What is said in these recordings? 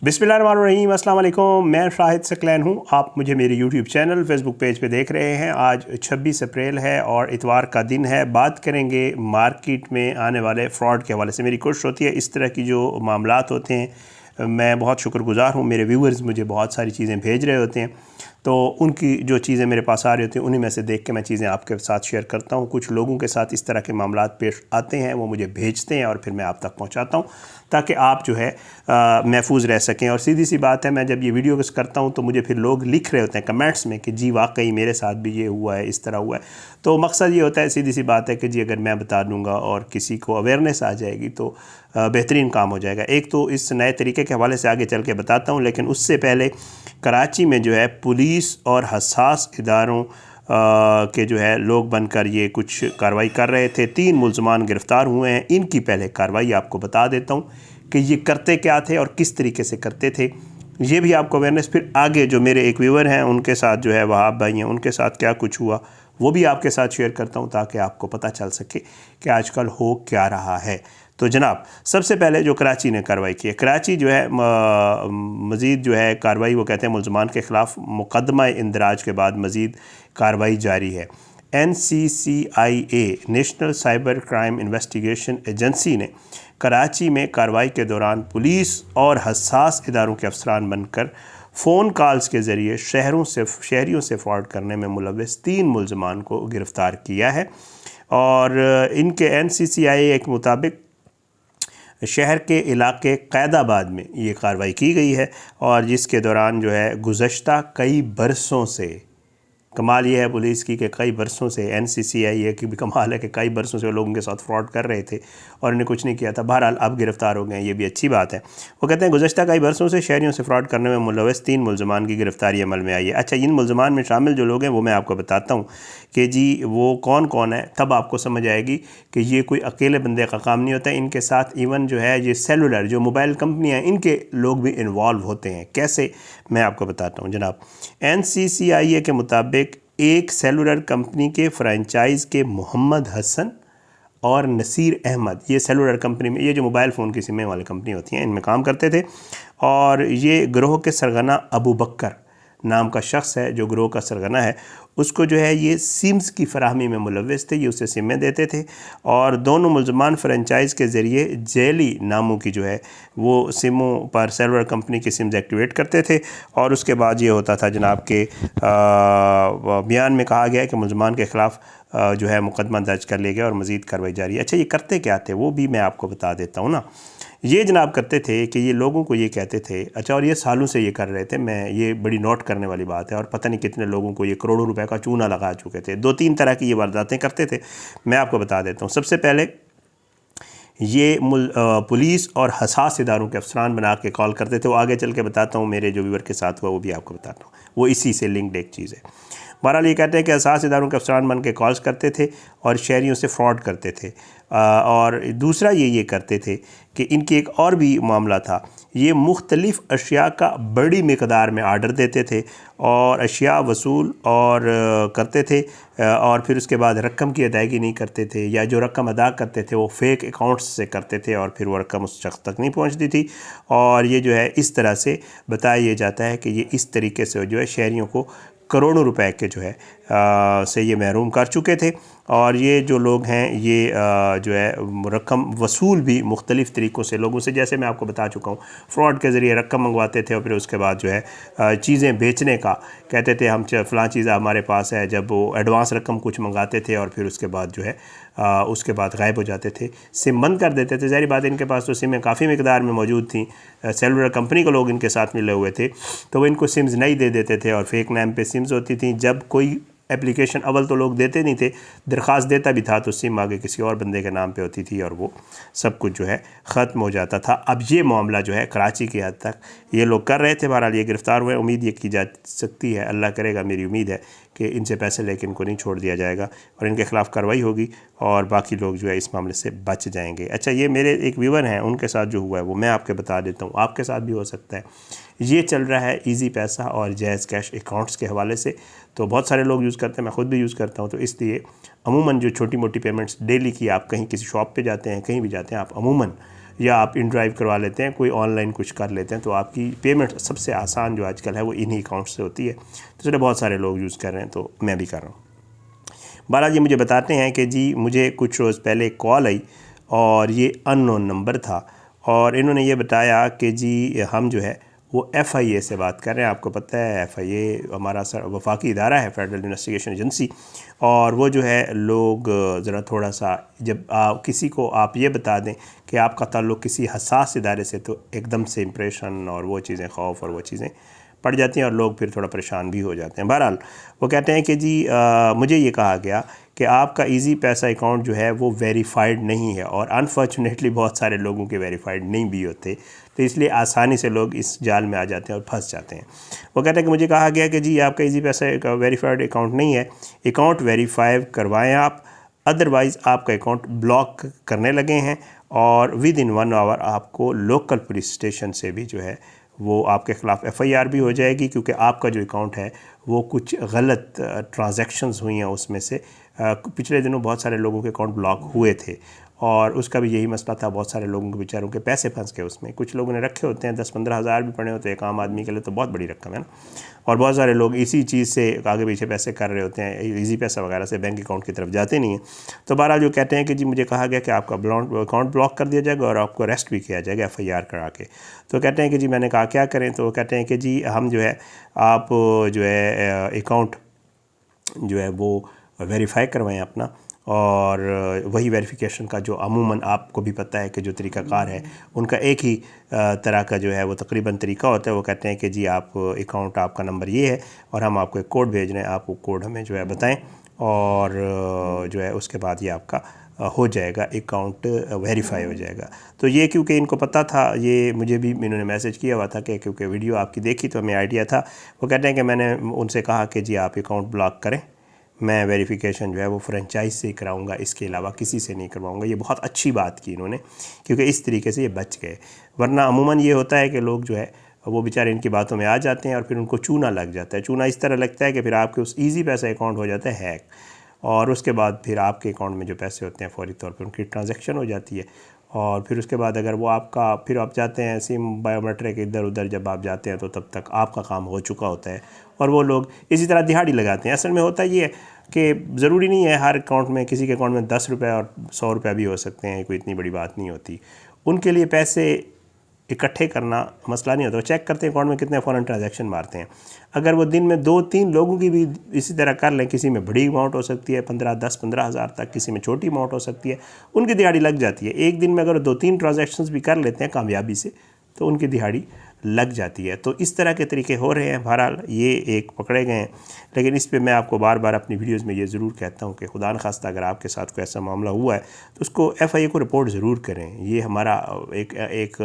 बिस्मिल्लाहिर्रहमानिर्रहीम, अस्सलाम वालेकुम। मैं शाहिद सकलैन हूँ। आप मुझे मेरे यूट्यूब चैनल फेसबुक पेज पे देख रहे हैं। आज 26 अप्रैल है और इतवार का दिन है। बात करेंगे मार्केट में आने वाले फ़्रॉड के हवाले से। मेरी कोशिश होती है इस तरह की जो मामलात होते हैं, मैं बहुत शुक्रगुज़ार हूँ। मेरे व्यूवर्स मुझे बहुत सारी चीज़ें भेज रहे होते हैं, तो उनकी जो चीज़ें मेरे पास आ रही होती हैं उन्हीं में से देख के मैं चीज़ें आपके साथ शेयर करता हूँ। कुछ लोगों के साथ इस तरह के मामलात पेश आते हैं, वो मुझे भेजते हैं और फिर मैं आप तक पहुँचाता हूँ ताकि आप जो है महफूज रह सकें। और सीधी सी बात है, मैं जब ये वीडियो करता हूँ तो मुझे फिर लोग लिख रहे होते हैं कमेंट्स में कि जी वाकई मेरे साथ भी ये हुआ है, इस तरह हुआ है। तो मकसद ये होता है, सीधी सी बात है कि जी अगर मैं बता दूँगा और किसी को अवेयरनेस आ जाएगी तो बेहतरीन काम हो जाएगा। एक तो इस नए तरीके के हवाले से आगे चल के बताता हूँ, लेकिन उससे पहले कराची में जो है पुलिस और हसास इदारों के जो है लोग बनकर ये कुछ कार्रवाई कर रहे थे। 3 मुल्ज़मान गिरफ़्तार हुए हैं। इनकी पहले कार्रवाई आपको बता देता हूँ कि ये करते क्या थे और किस तरीके से करते थे, ये भी आपको अवेयरनेस। फिर आगे जो मेरे एक व्यूवर हैं उनके साथ जो है वहाब भाई हैं, उनके साथ क्या कुछ हुआ वो भी आपके साथ शेयर करता हूँ ताकि आपको पता चल सके कि आजकल हो क्या रहा है। तो जनाब, सबसे पहले जो कराची ने कार्रवाई की है, कराची जो है मज़ीद जो है कार्रवाई, वो कहते हैं मुल्ज़मान के ख़िलाफ़ मुकदमा इंदराज के बाद मज़ीद कार्रवाई जारी है। NCCIA national cyber crime investigation agency ने कराची में कार्रवाई के दौरान पुलिस और हसास इदारों के अफसरान बनकर फ़ोन कॉल्स के ज़रिए शहरियों से फ्रॉड करने में मुलव्वस 3 मुल्ज़मान को गिरफ़्तार किया है। और इनके NCCIA के मुताबिक शहर के इलाके कैदाबाद में ये कार्रवाई की गई है, और जिसके दौरान जो है गुज़श्ता कई बरसों से, कमाल ये है पुलिस की कि कई बरसों से, NCCIA की भी कमाल है कि कई बरसों से वो लोगों के साथ फ्रॉड कर रहे थे और इन्हें कुछ नहीं किया था। बहरहाल अब गिरफ़्तार हो गए हैं, ये भी अच्छी बात है। वो कहते हैं गुज़श्ता कई बरसों से शहरियों से फ्रॉड करने में मुलव्वस 3 मुल्ज़मान की गिरफ़्तारी अमल में आई है। अच्छा, इन मुल्ज़मान में शामिल जो लोग हैं वो मैं आपको बताता हूँ कि जी वो कौन कौन है, तब आपको समझ आएगी कि ये कोई अकेले बंदे का काम नहीं होता। इनके साथ इवन जो है ये सेलुलर जो मोबाइल कंपनियाँ हैं, इनके लोग भी इन्वॉल्व होते हैं। कैसे, मैं आपको बताता हूँ जनाब। NCCIA के मुताबिक एक सेलुलर कंपनी के फ्रेंचाइज़ के मोहम्मद हसन और नसीर अहमद, ये सेलुलर कंपनी में, ये जो मोबाइल फ़ोन की सिमें वाली कंपनी होती हैं, इनमें काम करते थे। और ये गिरोह के सरगना अबू बकर नाम का शख्स है जो गिरोह का सरगना है। उसको जो है ये सिम्स की फराहमी में मुलव्वस थे, ये उसे सिमें देते थे। और दोनों मुल्ज़मान फ्रेंचाइज़ के ज़रिए जेली नामों की जो है वो सिमों पर सेलुलर कंपनी की सिम्स एक्टिवेट करते थे। और उसके बाद ये होता था जनाब के बयान में कहा गया है कि मुल्ज़मान के ख़िलाफ़ जो है मुकदमा दर्ज कर लिया गया और मज़ीद कार्रवाई जारी है। अच्छा, ये करते क्या थे वो भी मैं आपको बता देता हूँ ना। ये जनाब करते थे कि ये लोगों को ये कहते थे, अच्छा, और ये सालों से ये कर रहे थे, मैं ये बड़ी नोट करने वाली बात है, और पता नहीं कितने लोगों को ये करोड़ों रुपए का चूना लगा चुके थे। 2-3 तरह की ये वारदातें करते थे, मैं आपको बता देता हूँ। सबसे पहले ये पुलिस और हसास इदारों के अफसरान बना के कॉल करते थे। वो आगे चल के बताता हूँ, मेरे जो व्यूवर के साथ हुआ वो भी आपको बताता हूँ, वो इसी से लिंक्ड एक चीज़ है। बहरहाल ये कहते हैं कि हसास इदारों के अफसरान बन के कॉल्स करते थे और शहरियों से फ्रॉड करते थे। और दूसरा ये करते थे कि इनकी एक और भी मामला था, ये मुख्तलिफ़ अशिया का बड़ी मिकदार में आर्डर देते थे और अशिया वसूल और करते थे, और फिर उसके बाद रकम की अदायगी नहीं करते थे, या जो रकम अदा करते थे वो फ़ेक अकाउंट्स से करते थे और फिर वो रकम उस शख्स तक नहीं पहुंचती थी। और ये जो है इस तरह से बताया जाता है कि ये इस तरीके से जो है शहरियों को करोड़ों रुपए के जो है से ये महरूम कर चुके थे। और ये जो लोग हैं ये जो है रकम वसूल भी मुख्तलिफ़ तरीक़ों से लोगों से, जैसे मैं आपको बता चुका हूँ, फ्रॉड के ज़रिए रकम मंगवाते थे और फिर उसके बाद जो है चीज़ें बेचने का कहते थे, हम फ़लाँ चीज़ हमारे पास है। जब वो एडवांस रकम कुछ मंगाते थे और फिर उसके बाद जो है उसके बाद गायब हो जाते थे, सिम बंद कर देते थे। ज़ाहिर बात है इनके पास तो सिमें काफ़ी मिकदार में मौजूद थी, सेलुलर कंपनी के लोग इनके साथ मिले हुए थे, तो वो इनको सिम्स नहीं दे देते थे और फेक नाम पे सिम्स होती थी। जब कोई एप्लीकेशन, अव्वल तो लोग देते नहीं थे, दरख्वास्त देता भी था तो सिम आगे किसी और बंदे के नाम पे होती थी और वो सब कुछ जो है ख़त्म हो जाता था। अब ये मामला जो है कराची की हद तक ये लोग कर रहे थे। बहरहाल ये गिरफ़्तार हुए, उम्मीद ये की जा सकती है, अल्लाह करेगा, मेरी उम्मीद है कि इनसे पैसे लेकर इनको नहीं छोड़ दिया जाएगा और इनके ख़िलाफ़ कार्रवाई होगी और बाकी लोग जो है इस मामले से बच जाएंगे। अच्छा, ये मेरे एक व्यूवर हैं, उनके साथ जो हुआ है वो मैं आपके बता देता हूँ, आपके साथ भी हो सकता है। ये चल रहा है ईजी पैसा और जैज़ कैश अकाउंट्स के हवाले से, तो बहुत सारे लोग यूज़ करते हैं, मैं ख़ुद भी यूज़ करता हूँ। तो इसलिए अमूमन जो छोटी मोटी पेमेंट्स डेली की, आप कहीं किसी शॉप पे जाते हैं, कहीं भी जाते हैं, आप अमूमन या आप इन ड्राइव करवा लेते हैं, कोई ऑनलाइन कुछ कर लेते हैं, तो आपकी पेमेंट सबसे आसान जो आजकल है वो इन्हीं अकाउंट से होती है। तो इसलिए बहुत सारे लोग यूज़ कर रहे हैं, तो मैं भी कर रहा हूँ। बालाजी मुझे बताते हैं कि जी मुझे कुछ रोज़ पहले कॉल आई और ये अननोन नंबर था और इन्होंने ये बताया कि जी हम जो है वो FIA से बात कर रहे हैं। आपको पता है FIA हमारा वफाकी इदारा है, फेडरल इन्वेस्टिगेशन एजेंसी, और वो जो है लोग ज़रा थोड़ा सा जब किसी को आप ये बता दें कि आपका ताल्लुक़ किसी हसास इदारे से, तो एकदम से इम्प्रेशन और वो चीज़ें, खौफ और वो चीज़ें पड़ जाती हैं और लोग फिर थोड़ा परेशान भी हो जाते हैं। बहरहाल वो कहते हैं कि जी मुझे ये कहा गया कि आपका इजी पैसा अकाउंट जो है वो वेरीफाइड नहीं है, और अनफॉर्चुनेटली बहुत सारे लोगों के वेरीफाइड नहीं भी होते, तो इसलिए आसानी से लोग इस जाल में आ जाते हैं और फंस जाते हैं। वो कहते हैं कि मुझे कहा गया कि जी आपका इजी पैसा वेरीफाइड अकाउंट नहीं है, अकाउंट वेरीफाई करवाएँ आप, अदरवाइज़ आपका अकाउंट ब्लॉक करने लगे हैं और विद इन 1 आवर आपको लोकल पुलिस स्टेशन से भी जो है वो आपके ख़िलाफ़ FIR भी हो जाएगी, क्योंकि आपका जो अकाउंट है वो कुछ गलत ट्रांजैक्शंस हुई हैं उसमें से। पिछले दिनों बहुत सारे लोगों के अकाउंट ब्लॉक हुए थे और उसका भी यही मसला था, बहुत सारे लोगों के बेचारों के पैसे फंस गए उसमें। कुछ लोगों ने रखे होते हैं, 10-15 हज़ार भी पड़े होते हैं, एक आम आदमी के लिए तो बहुत बड़ी रकम है ना, और बहुत सारे लोग इसी चीज़ से आगे पीछे पैसे कर रहे होते हैं, इजी पैसा वगैरह से बैंक अकाउंट की तरफ जाते नहीं हैं। तो बहरहाल जो कहते हैं कि जी मुझे कहा गया कि आपका अकाउंट ब्लॉक कर दिया जाएगा और आपको अरेस्ट भी किया जाएगा FIR करा के। तो कहते हैं कि जी मैंने कहा क्या करें, तो कहते हैं कि जी हम जो है आप जो है अकाउंट जो है वो वेरीफाई करवाएं अपना, और वही वेरिफिकेशन का जो अमूमन आपको भी पता है कि जो तरीक़ाकार है उनका एक ही तरह का जो है वो तकरीबन तरीका होता है। वो कहते हैं कि जी आप अकाउंट आपका नंबर ये है और हम आपको एक कोड भेज रहे हैं, आप वो कोड हमें जो है बताएं और जो है उसके बाद ये आपका हो जाएगा, अकाउंट वेरीफाई हो जाएगा। तो ये क्योंकि इनको पता था, ये मुझे भी इन्होंने मैसेज किया हुआ था कि क्योंकि वीडियो आपकी देखी तो हमें आइडिया था। वो कहते हैं कि मैंने उनसे कहा कि जी आप अकाउंट ब्लॉक करें, मैं वेरिफिकेशन जो है वो फ्रेंचाइज से कराऊंगा, इसके अलावा किसी से नहीं करवाऊंगा। ये बहुत अच्छी बात की इन्होंने, क्योंकि इस तरीके से ये बच गए। वरना अमूमन ये होता है कि लोग जो है वो बेचारे इनकी बातों में आ जाते हैं और फिर उनको चूना लग जाता है। चूना इस तरह लगता है कि फिर आपके उस ईजी पैसा अकाउंट हो जाता है हैक, और उसके बाद फिर आपके अकाउंट में जो पैसे होते हैं फौरी तौर पर उनकी ट्रांजैक्शन हो जाती है, और फिर उसके बाद अगर वो आपका फिर आप जाते हैं सिम बायोमेट्रिक इधर उधर जब आप जाते हैं तो तब तक आपका काम हो चुका होता है, और वो लोग इसी तरह दिहाड़ी लगाते हैं। असल में होता ये है कि ज़रूरी नहीं है हर अकाउंट में, किसी के अकाउंट में 10 रुपये और 100 रुपये भी हो सकते हैं, कोई इतनी बड़ी बात नहीं होती। उनके लिए पैसे इकट्ठे करना मसला नहीं होता। वो चेक करते हैं अकाउंट में कितने फ़ौरन ट्रांजैक्शन मारते हैं। अगर वो दिन में 2-3 लोगों की भी इसी तरह कर लें, किसी में बड़ी अमाउंट हो सकती है 10-15 हज़ार तक, किसी में छोटी अमाउंट हो सकती है, उनकी दिहाड़ी लग जाती है। एक दिन में अगर 2-3 ट्रांजैक्शंस भी कर लेते हैं कामयाबी से तो उनकी दिहाड़ी लग जाती है। तो इस तरह के तरीके हो रहे हैं। बहरहाल ये एक पकड़े गए हैं, लेकिन इस पे मैं आपको बार बार अपनी वीडियोस में ये ज़रूर कहता हूँ कि खुदा न खास्ता अगर आपके साथ कोई ऐसा मामला हुआ है तो उसको FIA को रिपोर्ट ज़रूर करें। ये हमारा एक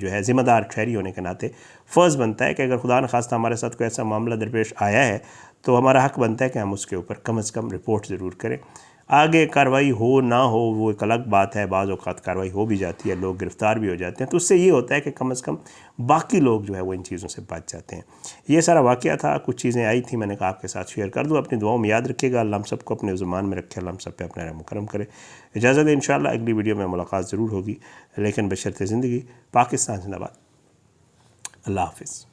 जो है ज़िम्मेदार शहरी होने के नाते फ़र्ज़ बनता है कि अगर खुदा न खास्ता हमारे साथ कोई ऐसा मामला दरपेश आया है तो हमारा हक़ बनता है कि हम उसके ऊपर कम से कम रिपोर्ट ज़रूर करें। आगे कार्रवाई हो ना हो वो एक अलग बात है, बाज़ औक़ात कार्रवाई हो भी जाती है, लोग गिरफ़्तार भी हो जाते हैं, तो उससे ये होता है कि कम से कम बाकी लोग जो है वो इन चीज़ों से बच जाते हैं। ये सारा वाक़या था, कुछ चीज़ें आई थी, मैंने कहा आपके साथ शेयर कर दूँ। अपनी दुआओं में याद रखिएगा, अल्लाह हम सबको अपने ज़ुबान में रखे, अल्लाह हम सब पे अपना रहम करम करे। इजाज़त है, इंशाअल्लाह अगली वीडियो में मुलाकात ज़रूर होगी, लेकिन बशर्ते ज़िंदगी। पाकिस्तान ज़िंदाबाद। अल्लाह हाफ़िज़।